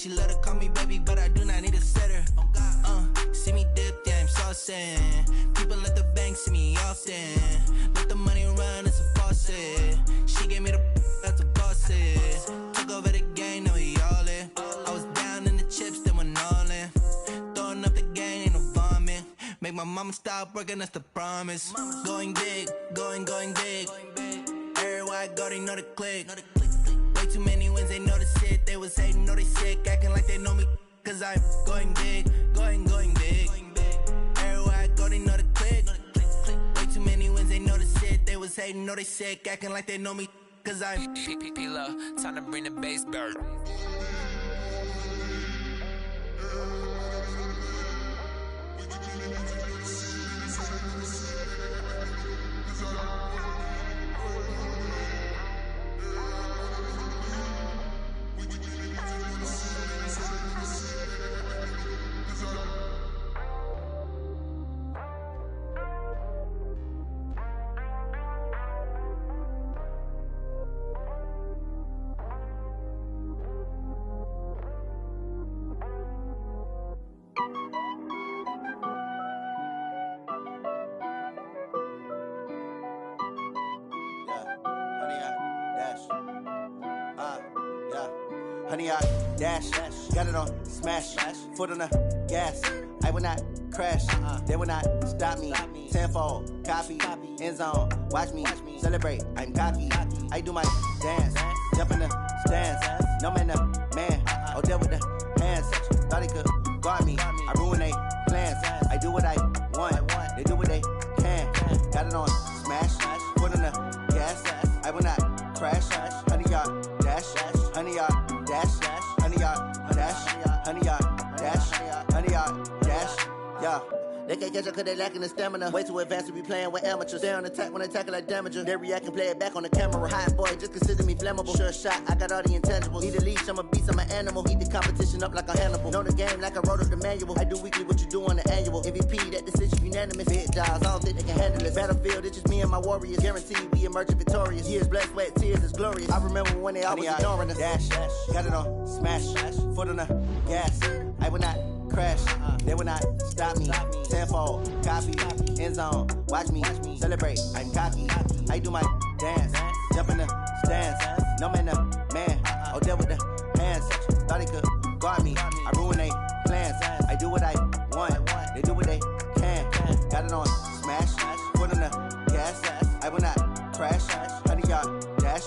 She let her call me baby, but I do not need a setter. See me dip, yeah, I'm saucing. People at the bank see me often. Let the money run, it's a faucet. She gave me the that's a boss it. Took over the game, now we all in. I was down in the chips, then went all in. Throwing up the game, ain't no vomit. Make my mama stop working, that's the promise. Going big, going big. Everywhere I go, they know the click. Way too many wins, they know the shit. They was hating, know they sick, acting like they know me. Cause I'm going big, going big. Everywhere I go, they know the click. Way too many wins, they know the shit. They was hating, know they sick, acting like they know me. Cause I'm P-P-P-Lo, time to bring the bass bird. Honey, I dash, got it on smash, foot on the gas. I will not crash, they will not stop me. Tenfold, copy, end zone, watch me celebrate. I'm cocky, I do my dance, jump in the stands. No man, man, oh, there with the hands. Thought he could guard me, I ruin they plans. I do what I want, they do what they can. Got it on smash, foot on the gas. I will not crash, honey, y'all dash, honey, y'all dash, honey, y'all dash, honey, y'all dash, honey, y'all dash, yeah. They can't catch up cause they lacking the stamina. Way too advanced to be playing with amateurs. Stay on attack when I tackle like damager. They react and play it back on the camera. Hot boy, just consider me flammable. Sure shot, I got all the intangibles. Need a leash, I'm a beast, I'm an animal. Eat the competition up like a Hannibal. Know the game like I wrote up the manual. I do weekly what you do on the annual. MVP, that decision unanimous. Big jobs, I don't think they can handle it. Battlefield, it's just me and my warriors. Guaranteed we emerging victorious. Years, blood, sweat, tears, it's glorious. I remember when they always ignoring us. Dash, got it on smash, foot on the gas. I will not crash, they will not stop me. Tenfold, copy, end zone, watch me celebrate. I'm cocky, I do my dance, jump in the stands. No man, man, oh, there with the hands. Thought he could guard me, I ruin they plans. I do what I want, they do what they can. Got it on smash, foot on the gas. I will not crash, honey, y'all dash,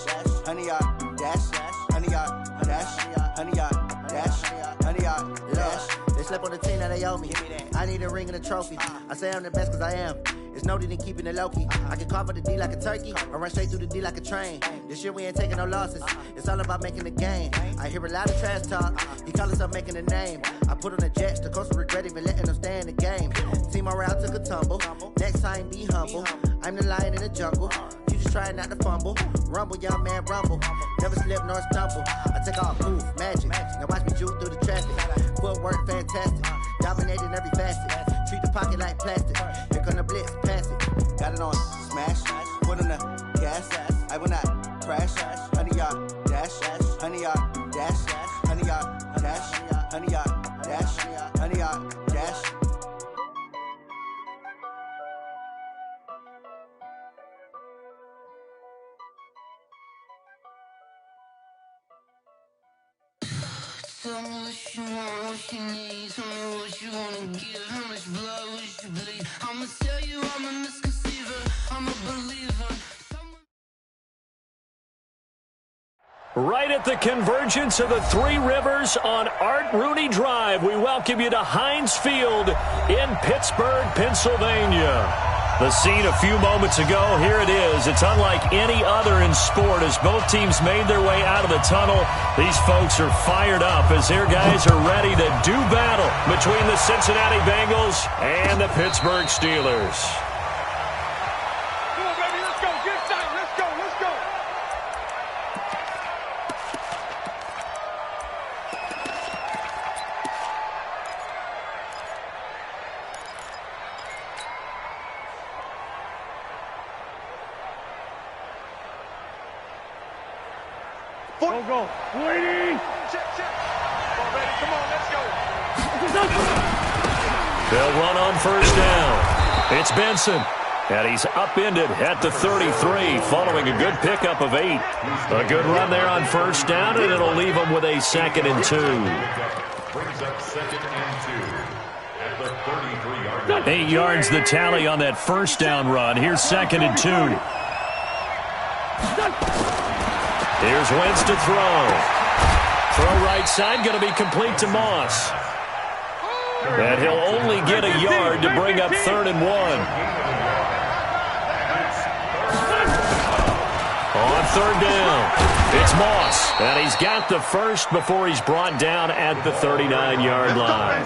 honey, y'all dash, honey, y'all dash, honey, y'all dash, honey, y'all dash. They slept on the team that they owe me. I need a ring and a trophy. I say I'm the best cause I am. It's no need in keeping it low-key. I can carve up the D like a turkey or run straight through the D like a train. This year we ain't taking no losses. It's all about making the game. I hear a lot of trash talk. He call himself making a name. I put on the Jets. The coach will regret even letting them stay in the game. Team morale took a tumble. Next time be humble. I'm the lion in the jungle. You just try not to fumble. Rumble, young man, rumble. Never slip nor stumble. I take off, move, magic. Now watch me juke through the traffic. Footwork fantastic. Dominating every facet. Treat the pocket like plastic. Here come the blitz, pass it. Got it on smash, foot on the gas. I will not crash, honey, y'all dash, honey, y'all dash, honey, y'all dash, honey, y'all dash, honey, y'all dash. Tell me what you want, what you need. Tell me what you wanna give. How much blood would you bleed? I'ma tell you I'm a misconceiver. I'm a believer. Right at the convergence of the Three Rivers on Art Rooney Drive, we welcome you to Heinz Field in Pittsburgh, Pennsylvania. The scene a few moments ago, here it is. It's unlike any other in sport as both teams made their way out of the tunnel. These folks are fired up as their guys are ready to do battle between the Cincinnati Bengals and the Pittsburgh Steelers. Come on, baby, let's go. Get tight. Let's go. Let's go. Go, go. Waiting. Check, check. Come on, baby. They'll run on first down. It's Benson. And he's upended at the 33 following a good pickup of 8. A good run there on first down, and it'll leave him with a 2nd and 2. Brings up 2nd and 2 at the 33-yard line. 8 yards the tally on that first down run. Here's 2nd and 2. Here's Wentz to throw. Throw right side, going to be complete to Moss. And he'll only get a yard to bring up 3rd and 1. On 3rd down, it's Moss, and he's got the first before he's brought down at the 39-yard line.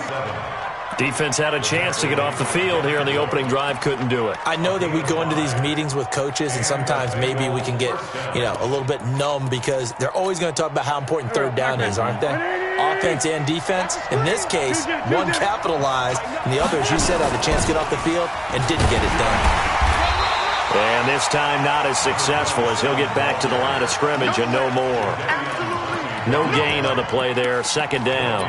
Defense had a chance to get off the field here on the opening drive, couldn't do it. I know that we go into these meetings with coaches, and sometimes maybe we can get, a little bit numb because they're always going to talk about how important 3rd down is, aren't they? Offense and defense. In this case, one capitalized, and the other, as you said, had a chance to get off the field and didn't get it done. And this time not as successful as he'll get back to the line of scrimmage and no more. No gain on the play there. 2nd down.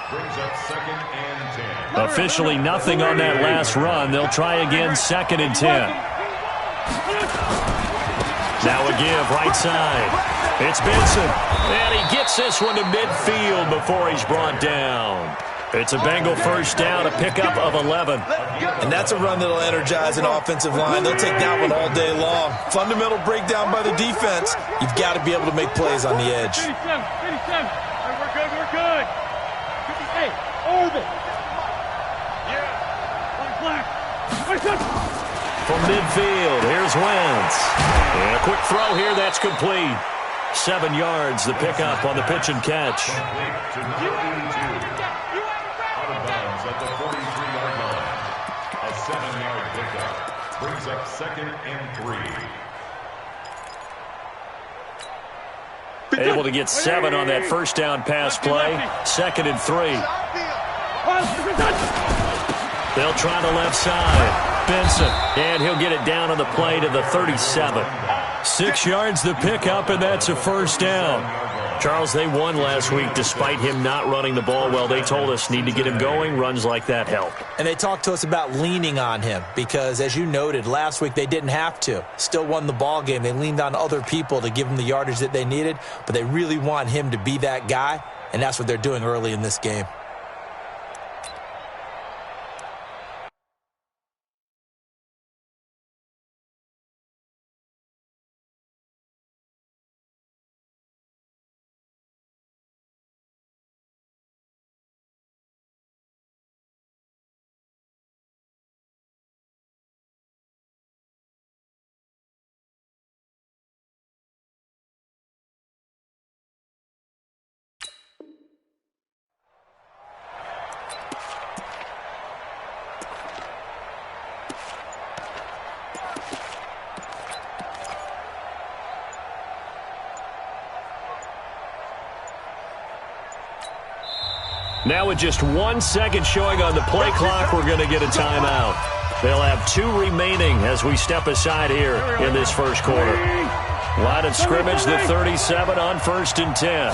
Brings up 2nd and 10. Officially nothing on that last run. They'll try again 2nd and 10. Now a give right side. It's Benson. And he gets this one to midfield before he's brought down. It's a Bengal first down, a pickup of 11. And that's a run that'll energize an offensive line. They'll take that one all day long. Fundamental breakdown by the defense. You've got to be able to make plays on the edge. 87. Right, we're good. 58. Orbit. Yeah. Black. From midfield, here's Wentz. And a quick throw here, that's complete. 7 yards, the pickup on the pitch and catch. At the 43-yard line. A 7-yard pickup. Brings up 2nd and 3. Able to get 7 on that first down pass play. 2nd and 3. They'll try the left side. Benson. And he'll get it down on the play to the 37. 6 yards the pickup, and that's a first down. Charles, they won last week despite him not running the ball well. They told us need to get him going. Runs like that help. And they talked to us about leaning on him because, as you noted, last week they didn't have to. Still won the ball game. They leaned on other people to give them the yardage that they needed, but they really want him to be that guy, and that's what they're doing early in this game. Now with just 1 second showing on the play clock, we're going to get a timeout. They'll have 2 remaining as we step aside here in this first quarter. Line of scrimmage, the 37 on 1st and 10.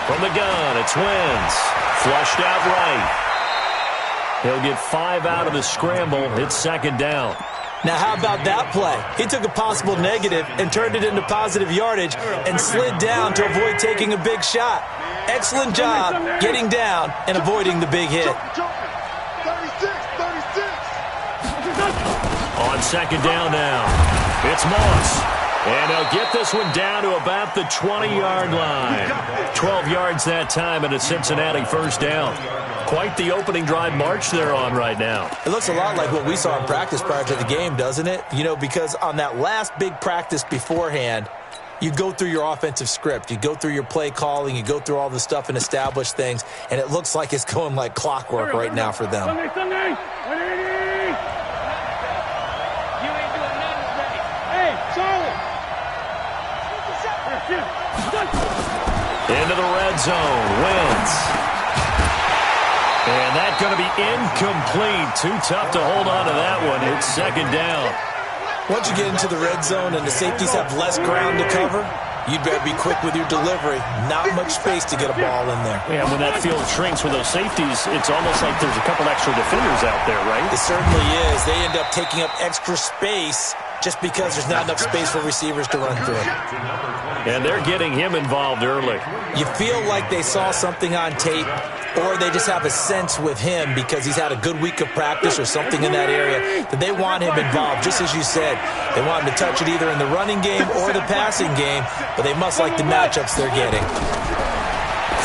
From the gun, it's Wentz. Flushed out right. He'll get 5 out of the scramble. It's 2nd down. Now, how about that play? He took a possible negative and turned it into positive yardage and slid down to avoid taking a big shot. Excellent job getting down and avoiding the big hit. 36. On 2nd down now, it's Moss. And he'll get this one down to about the 20-yard line. 12 yards that time and a Cincinnati first down. Quite the opening drive march they're on right now. It looks a lot like what we saw in practice prior to the game, doesn't it? Because on that last big practice beforehand, you go through your offensive script. You go through your play calling. You go through all the stuff and establish things. And it looks like it's going like clockwork right now for them. Sunday. 180. You ain't doing nothing today. Hey, solid. Into the red zone. Wentz. And that's going to be incomplete. Too tough to hold on to that one. It's 2nd down. Once you get into the red zone and the safeties have less ground to cover, you'd better be quick with your delivery. Not much space to get a ball in there. Yeah, when that field shrinks with those safeties, it's almost like there's a couple extra defenders out there, right? It certainly is. They end up taking up extra space just because there's not enough space for receivers to run through. And they're getting him involved early. You feel like they saw something on tape, or they just have a sense with him because he's had a good week of practice or something in that area that they want him involved. Just as you said, they want him to touch it either in the running game or the passing game, but they must like the matchups they're getting.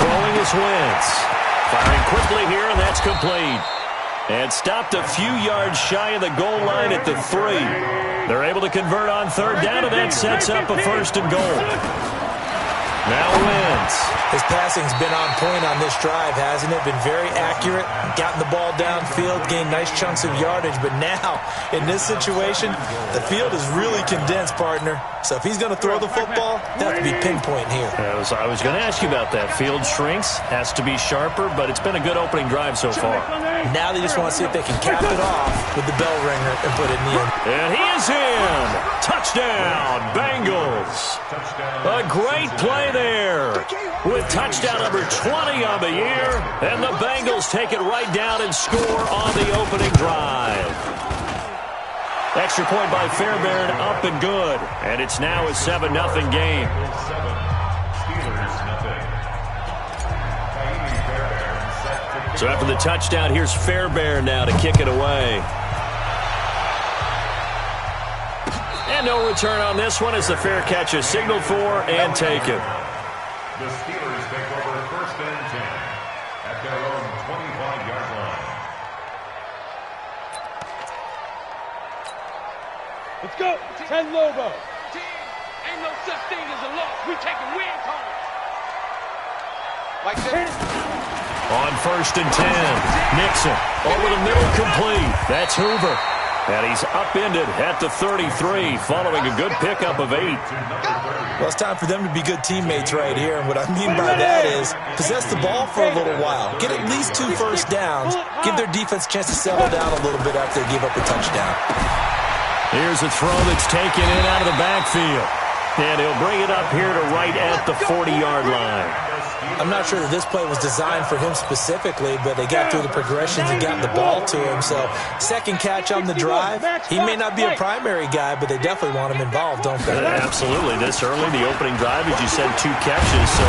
Throwing his Wentz. Firing quickly here, and that's complete. And stopped a few yards shy of the goal line at the 3. They're able to convert on third down, and that sets up a first and goal. Now Wentz. His passing's been on point on this drive, hasn't it? Been very accurate, gotten the ball downfield, gained nice chunks of yardage. But now, in this situation, the field is really condensed, partner. So if he's going to throw the football, that have to be pinpoint here. I was going to ask you about that. Field shrinks, has to be sharper, but it's been a good opening drive so far. Now they just want to see if they can cap it off with the bell ringer and put it in the end. And he is in. Touchdown, Bengals. A great play there with touchdown number 20 on the year. And the Bengals take it right down and score on the opening drive. Extra point by Fairbairn, up and good. And it's now a 7-0 game. So after the touchdown, here's Fairbairn now to kick it away. And no return on this one as the fair catch is signaled for and taken. The Steelers take over first and 10 at their own 25-yard line. Let's go. 10 Lobo. Ain't no such thing as a loss. We taking wins home. Like this. On first and 10, Nixon over the middle, complete. That's Hoover. And he's upended at the 33 following a good pickup of 8. Well, it's time for them to be good teammates right here. And what I mean by that is possess the ball for a little while. Get at least 2 first downs. Give their defense a chance to settle down a little bit after they give up a touchdown. Here's a throw that's taken in out of the backfield. And he'll bring it up here to right at the 40-yard line. I'm not sure that this play was designed for him specifically, but they got through the progressions and got the ball to him. So second catch on the drive. He may not be a primary guy, but they definitely want him involved, don't they? Absolutely. This early, the opening drive, as you said, 2 catches. So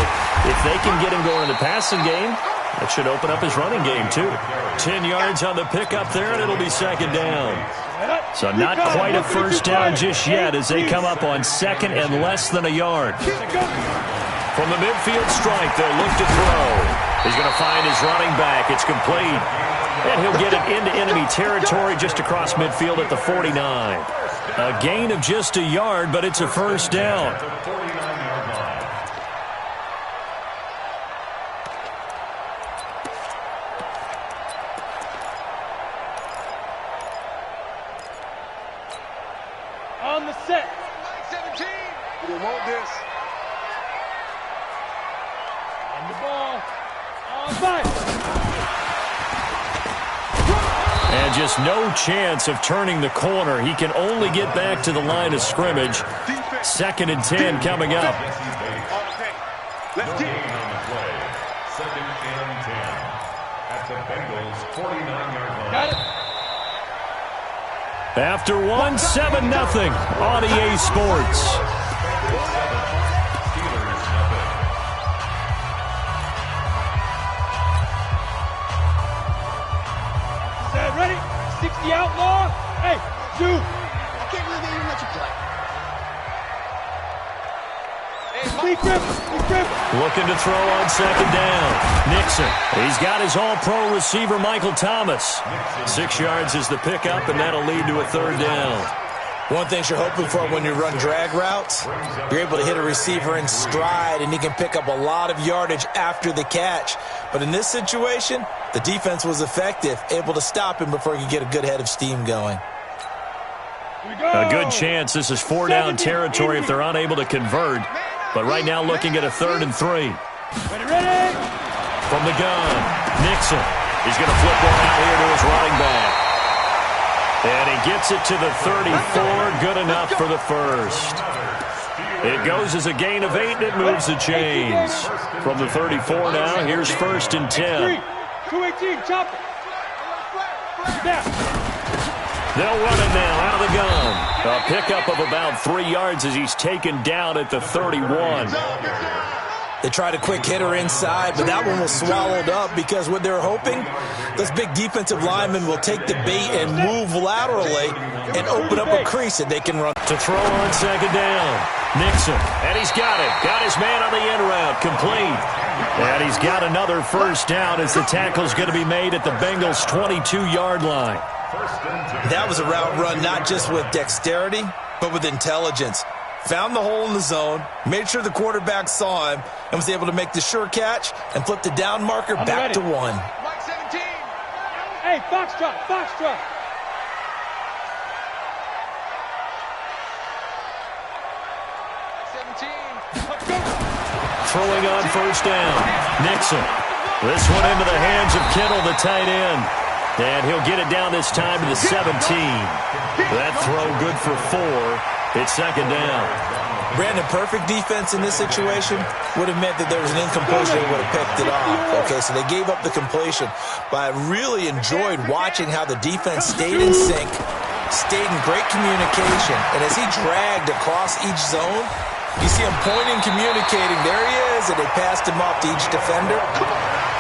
if they can get him going in the passing game, that should open up his running game too. 10 yards on the pickup there, and it'll be second down. So not quite a first down just yet as they come up on second and less than a yard. From the midfield strike, they'll look to throw. He's going to find his running back. It's complete. And he'll get it into enemy territory just across midfield at the 49. A gain of just a yard, but it's a first down. On the set. 17. We want this. On the ball. On fire. And just no chance of turning the corner. He can only get back to the line of scrimmage. Second and 10 coming up. Let's get it on the play. Second and 10 at the Bengals 49-yard line. Got it. After 1, 7-0 on EA Sports. Set, ready? 60 outlaw. Hey, dude. I can't believe they even let you play. Be crippled. Looking to throw on second down. Nixon. He's got his all-pro receiver, Michael Thomas. 6 yards is the pickup, and that'll lead to a third down. One thing you're hoping for when you run drag routes, you're able to hit a receiver in stride, and he can pick up a lot of yardage after the catch. But in this situation, the defense was effective, able to stop him before he could get a good head of steam going. A good chance this is 4-down territory if they're unable to convert. But right now looking at a 3rd and 3. Ready. From the gun, Nixon. He's going to flip one out here to his running back. And he gets it to the 34. Good enough for the first. It goes as a gain of 8, and it moves the chains. From the 34 now, here's 1st and 10. 218, chop it. They'll run it now out of the gun. A pickup of about 3 yards as he's taken down at the 31. They tried a quick hitter inside, but that one was swallowed up because what they're hoping, those big defensive linemen will take the bait and move laterally and open up a crease that they can run. To throw on 2nd down. Nixon, and he's got it. Got his man on the end route, complete. And he's got another 1st down as the tackle's going to be made at the Bengals' 22-yard line. That was a route run not just with dexterity, but with intelligence. Found the hole in the zone, made sure the quarterback saw him, and was able to make the sure catch and flip the down marker back to 1. Mike 17. Hey, foxtrot, foxtrot. Throwing on 1st down. Nixon. This one into the hands of Kittle, the tight end. And he'll get it down this time to the 17. That throw good for 4. It's 2nd down. Brandon, perfect defense in this situation would have meant that there was an incompletion and would have picked it off. Okay, so they gave up the completion. But I really enjoyed watching how the defense stayed in sync, stayed in great communication. And as he dragged across each zone, you see him pointing, communicating. There he is, and they passed him off to each defender.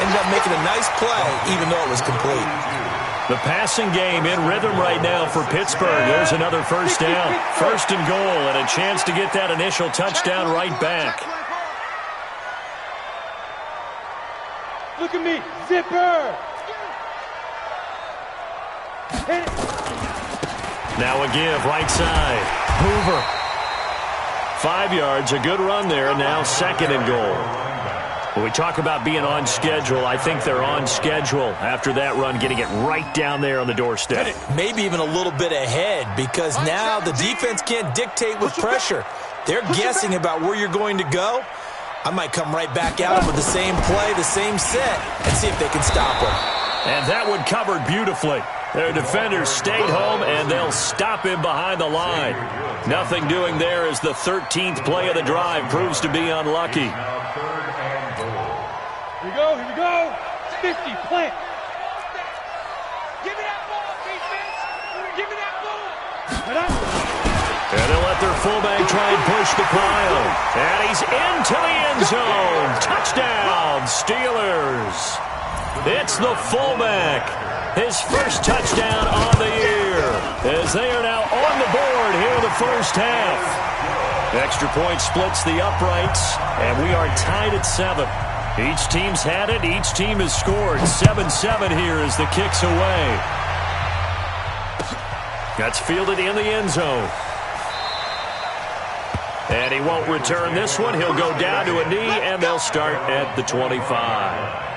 Ended up making a nice play, even though it was complete. The passing game in rhythm right now for Pittsburgh. There's another 1st down. 1st and goal, and a chance to get that initial touchdown right back. Look at me, zipper. Hit it. Now a give, right side. Hoover. 5 yards, a good run there, and now 2nd and goal. When we talk about being on schedule, I think they're on schedule after that run, getting it right down there on the doorstep. Maybe even a little bit ahead, because now the defense can't dictate with pressure. They're guessing about where you're going to go. I might come right back out with the same play, the same set, and see if they can stop him. And that one covered beautifully. Their defenders stayed home, and they'll stop him behind the line. Nothing doing there as the 13th play of the drive proves to be unlucky. Here we go. 50, plant. Give me that ball, defense. Give me that ball. And they'll let their fullback try and push the pile. And he's into the end zone. Touchdown, Steelers. It's the fullback. His 1st touchdown on the year, as they are now on the board here in the 1st half. Extra point splits the uprights, and we are tied at 7. Each team's had it. Each team has scored. 7-7 here as the kick's away. That's fielded in the end zone. And he won't return this one. He'll go down to a knee, and they'll start at the 25.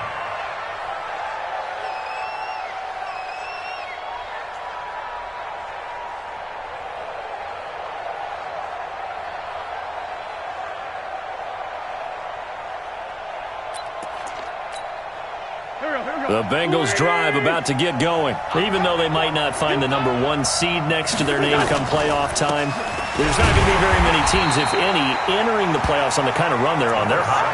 The Bengals drive about to get going. Even though they might not find the number 1 seed next to their name come playoff time, there's not going to be very many teams, if any, entering the playoffs on the kind of run they're on. They're hot.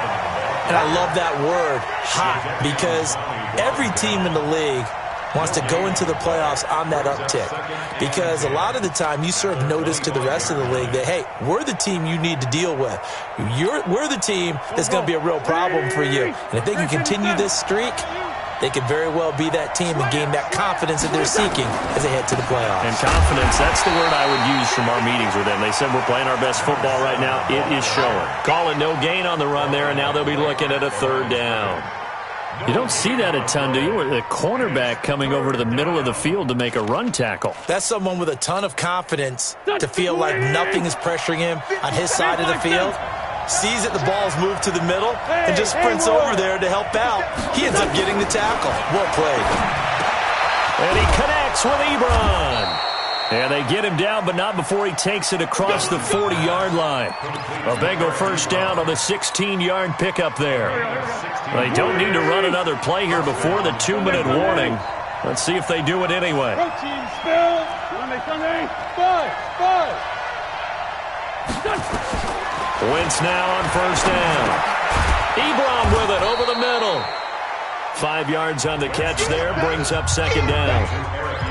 And I love that word, hot, because every team in the league wants to go into the playoffs on that uptick. Because a lot of the time you serve notice to the rest of the league that, hey, we're the team you need to deal with. We're the team that's going to be a real problem for you. And if they can continue this streak, they could very well be that team and gain that confidence that they're seeking as they head to the playoffs. And confidence, that's the word I would use from our meetings with them. They said we're playing our best football right now. It is showing. Calling no gain on the run there, and now they'll be looking at a 3rd down. You don't see that a ton, do you? The cornerback coming over to the middle of the field to make a run tackle. That's someone with a ton of confidence to feel like nothing is pressuring him on his side of the field. Sees that the ball's moved to the middle and just sprints over there to help out. He ends up getting the tackle. Well played. And he connects with Ebron. And they get him down, but not before he takes it across the 40-yard line. A Bengal 1st down on the 16-yard pickup there. They don't need to run another play here before the 2-minute warning. Let's see if they do it anyway. Protein spill. Sunday. 5. Wentz now on first down. Ebron with it over the middle. 5 yards on the catch there, brings up second down.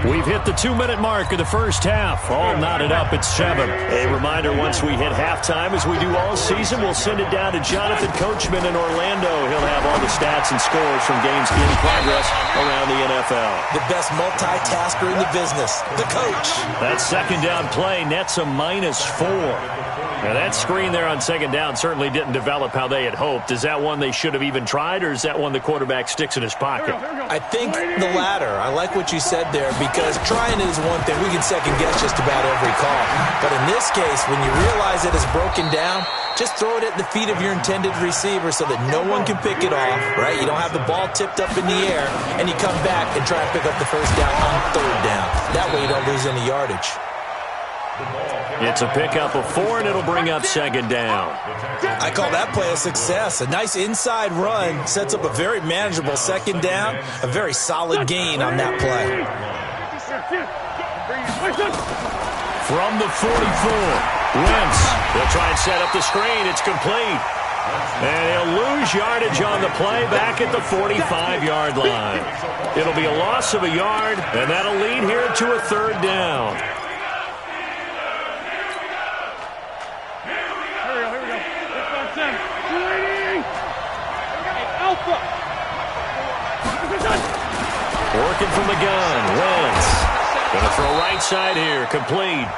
We've hit the 2-minute mark of the first half. All knotted up at 7. A reminder, once we hit halftime, as we do all season, we'll send it down to Jonathan Coachman in Orlando. He'll have all the stats and scores from games in progress around the NFL. The best multitasker in the business, the coach. That second down play nets a -4. Now, that screen there on second down certainly didn't develop how they had hoped. Is that one they should have even tried, or is that one the quarterback sticks in his pocket? I think the latter. I like what you said there, because trying it is one thing. We can second-guess just about every call. But in this case, when you realize it is broken down, just throw it at the feet of your intended receiver so that no one can pick it off, right? You don't have the ball tipped up in the air, and you come back and try and pick up the first down on third down. That way you don't lose any yardage. It's a pickup of 4, and it'll bring up second down. I call that play a success. A nice inside run sets up a very manageable second down, a very solid gain on that play. From the 44, Wentz. He'll try and set up the screen. It's complete. And he'll lose yardage on the play back at the 45-yard line. It'll be a loss of a yard, and that'll lead here to a third down. Working from the gun, Wentz. Going to throw right side here, complete.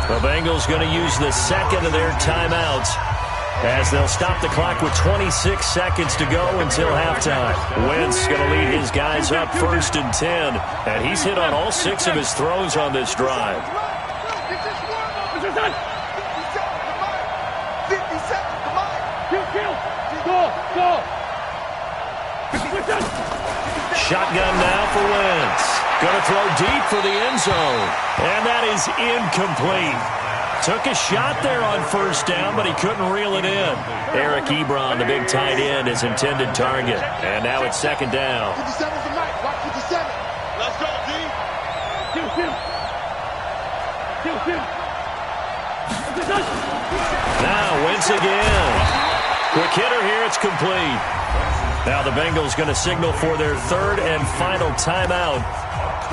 The Bengals going to use the second of their timeouts as they'll stop the clock with 26 seconds to go until halftime. Wentz going to lead his guys up 1st and 10, and he's hit on all 6 of his throws on this drive. Shotgun now for Wentz. Going to throw deep for the end zone. And that is incomplete. Took a shot there on first down, but he couldn't reel it in. Eric Ebron, the big tight end, his intended target. And now it's second down. 57's the mic. Watch 57. Let's go, D. Now Wentz again. Quick hitter here. It's complete. Now the Bengals going to signal for their third and final timeout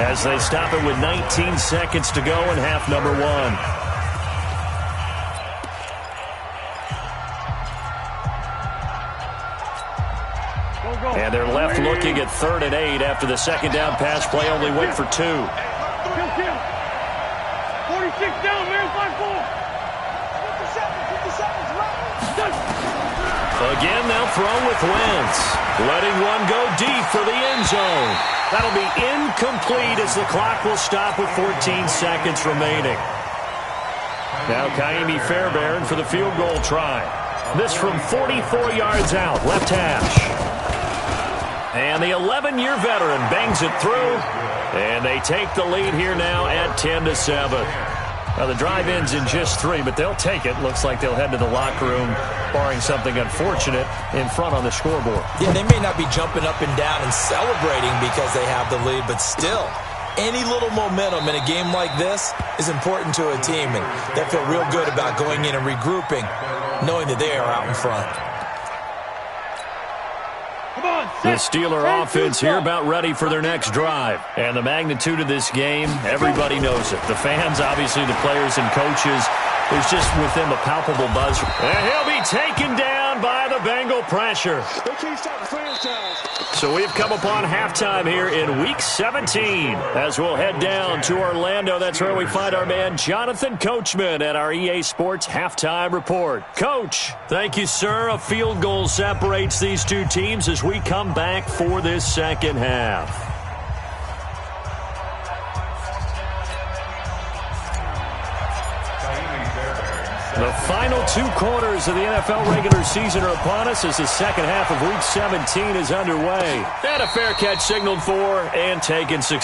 as they stop it with 19 seconds to go in half number 1. And they're left looking at 3rd and 8 after the second down pass play only went for 2. 46 down, man, 5-4. 57's right. Again, they'll throw with Wentz. Letting one go deep for the end zone. That'll be incomplete as the clock will stop with 14 seconds remaining. Now Kaimi Fairbairn for the field goal try. This from 44 yards out, left hash. And the 11-year veteran bangs it through. And they take the lead here now at 10-7. Now, the drive ends in just 3, but they'll take it. Looks like they'll head to the locker room, barring something unfortunate, in front on the scoreboard. Yeah, they may not be jumping up and down and celebrating because they have the lead, but still, any little momentum in a game like this is important to a team, and they feel real good about going in and regrouping, knowing that they are out in front. The Steeler offense here about ready for their next drive. And the magnitude of this game, everybody knows it. The fans, obviously the players and coaches, there's just with them a palpable buzz. And he'll be taken down by the Bengal pressure. So we've come upon halftime here in Week 17. As we'll head down to Orlando, that's where we find our man Jonathan Coachman at our EA Sports Halftime Report. Coach, thank you, sir. A field goal separates these two teams as we come back for this second half. The final 2 quarters of the NFL regular season are upon us as the second half of Week 17 is underway. And a fair catch signaled for and taken successfully.